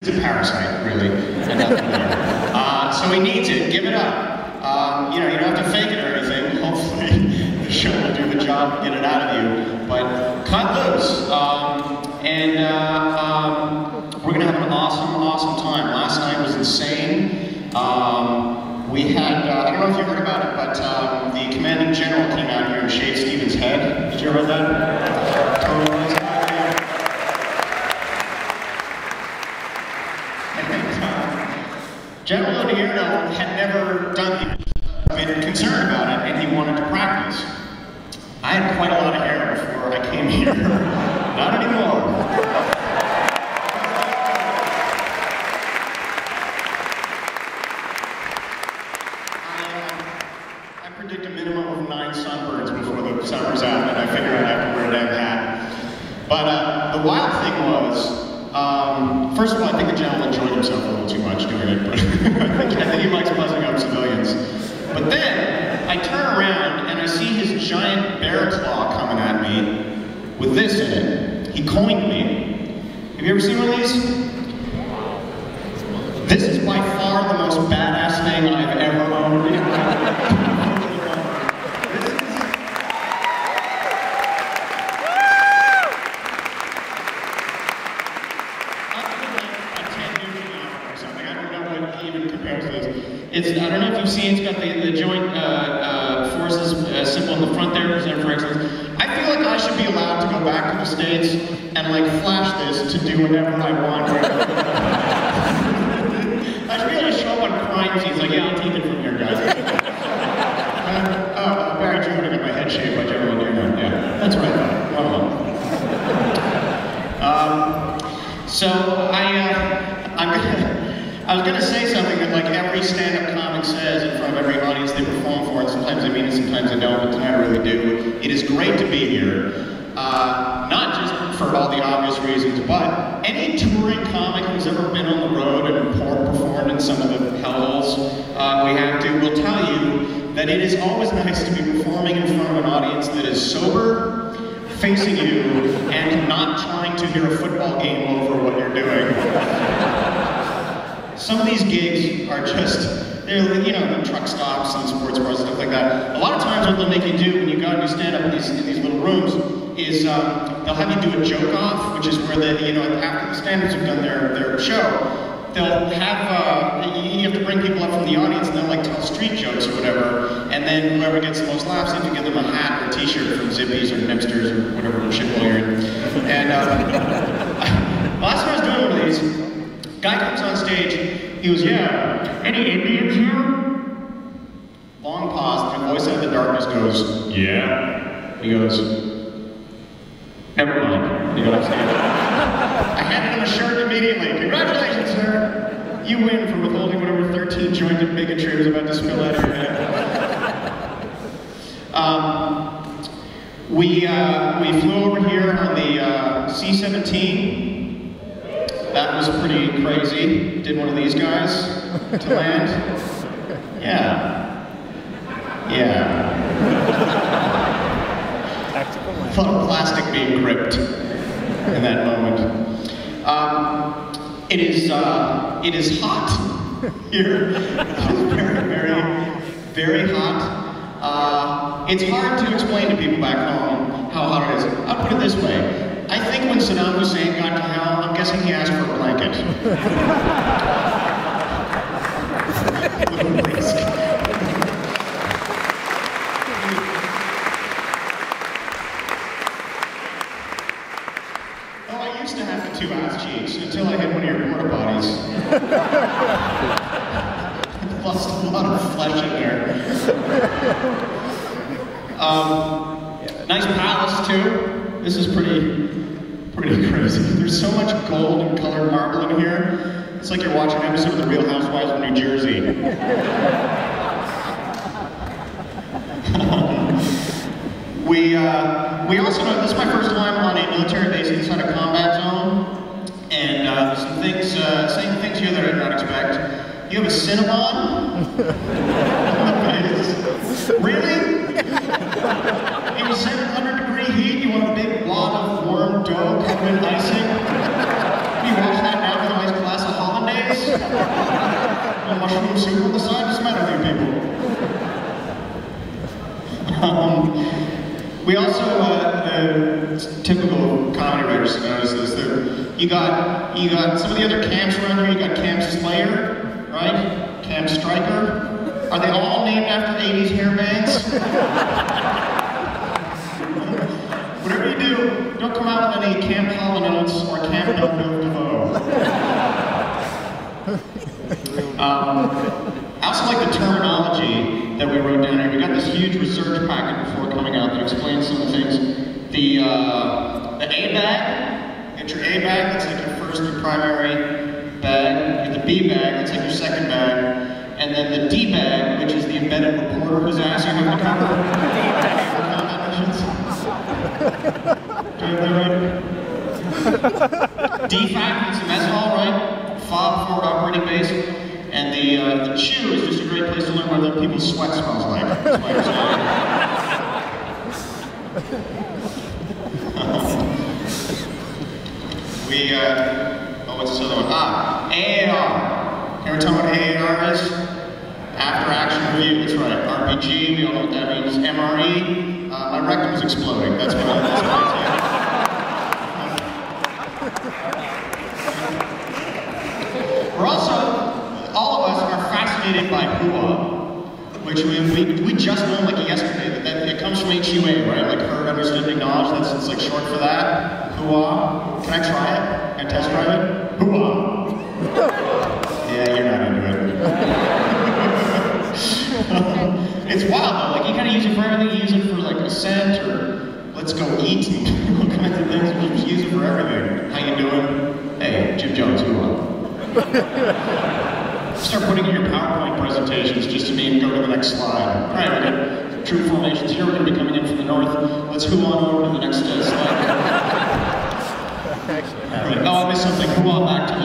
He's a parasite, really. So he needs it. Give it up. You know, you don't have to fake it or anything. Hopefully, the show will do the job and get it out of you. But cut loose. We're gonna have an awesome time. Last night was insane. We had, I don't know if you heard about it, but the commanding general came out here and shaved Stephen's head. Did you hear about that? Totally. General Odierno had never done it, been concerned about it, and he wanted to practice. I had quite a lot of hair before I came here. Not anymore. I predict a minimum of 9 sunburns before the summer's out, and I figure I'd have to wear a damn hat. But the wild thing was, first of all, I think the general enjoyed himself a little too much doing it, but I think he likes buzzing up civilians. But then, I turn around and I see his giant bear claw coming at me with this in it. He coined me. Have you ever seen one of these? This is by far the most badass thing I've ever owned. I don't know if you've seen, it's got the joint forces symbol in the front there, reserved for excellence. I feel like I should be allowed to go back to the States and like flash this to do whatever I want. I should be able to show up on crime scenes, like, yeah, I'll take it from here, guys. Barry Jordan got my head shaved by General Odierno. Yeah, that's right. I was going to say something that like every stand-up comic says in front of every audience they perform for, and sometimes I mean it, sometimes I don't, but tonight I really do. It is great to be here, not just for all the obvious reasons, but any touring comic who's ever been on the road and performed in some of the hellholes we have to will tell you that it is always nice to be performing in front of an audience that is sober, facing you, and not trying to hear a football game over what you're doing. Some of these gigs are just, they're, you know, the truck stops and sports bars and stuff like that. A lot of times what they'll make you do when you go and you stand up in these little rooms is they'll have you do a joke off, which is where the, you know, after the stand-ups have done their show, they'll have, you have to bring people up from the audience and they'll like tell street jokes or whatever, and then whoever gets the most laughs, you have to give them a hat or a t-shirt from Zippies or Nipsters or whatever shithole you're in. And last time I was doing one of these, guy comes on stage, he goes, yeah, any Indians here? Long pause, and a voice out of the darkness goes, yeah. He goes, never mind. He got off stage. I handed him a shirt immediately. Congratulations, sir. You win for withholding whatever 13 jointed bigotry was about to spill out of your head. We flew over here on the C-17. That was pretty crazy. Did one of these guys to land. Yeah. Yeah. Thought of plastic being gripped in that moment. It is hot here. Very hot. It's hard to explain to people back home how hot it is. I'll put it this way. I think when Saddam Hussein got to hell, I'm guessing he asked for a blanket. Little risk. Oh, I used to have the 2 ass cheeks until I hit one of your porta potties. I lost a lot of flesh in there. Nice palace too. This is pretty crazy. There's so much gold and colored marble in here. It's like you're watching an episode of The Real Housewives of New Jersey. We also know this is my first time on a military base inside a combat zone, and there's some things, saying things here that I did not expect. You have a Cinnabon? Really? In 700-degree heat, you want a big wad of warm dough covered in icing? You watch that now with a nice glass of mushroom soup on the side? What's the matter with you people? We also, typical comedy writers notice this, you got some of the other camps around here. You got Camp Slayer, right? Camp Striker. Are they all named after 80s hair bands? Whatever you do, don't come out with any Camp Hall Notes or Camp No DeVoe. I also like the terminology that we wrote down here. We got this huge research packet before coming out that explains some of the things. The A bag, get your A bag, that's like your first, your primary bag. You get the B bag, that's like your second bag. And then the D bag, which is the embedded reporter whose ass you have to cover. Do I have that right? DFAC is the mess hall, right? FOB, forward operating base. And the chew is just a great place to learn what other people's sweat smells like. What's this other one? AAR. Can we tell me what AAR is? After action review, that's right. RPG, we all know what that means. MRE, my rectum is exploding. That's what I We're also, all of us are fascinated by hoo-ah, which we just learned like yesterday, that it comes from HUA, right? Like heard, understood, acknowledged, it's like short for that. Hoo-ah. Can I try it? Can I test drive it? Hoo-ah. Yeah, you're not into it. It's wild though, like you kind of use it for everything. You use it for like assent or let's go eat and all kinds of things. You just use it for everything. How you doing? Hey, Jim Jones, hoo-ah. Start putting in your PowerPoint presentations just to go to the next slide. All right, we got troop formations here. We're going to be coming in from the north. Let's hoo on over to the next slide. Right. Oh, I missed something. Hoo on back to the.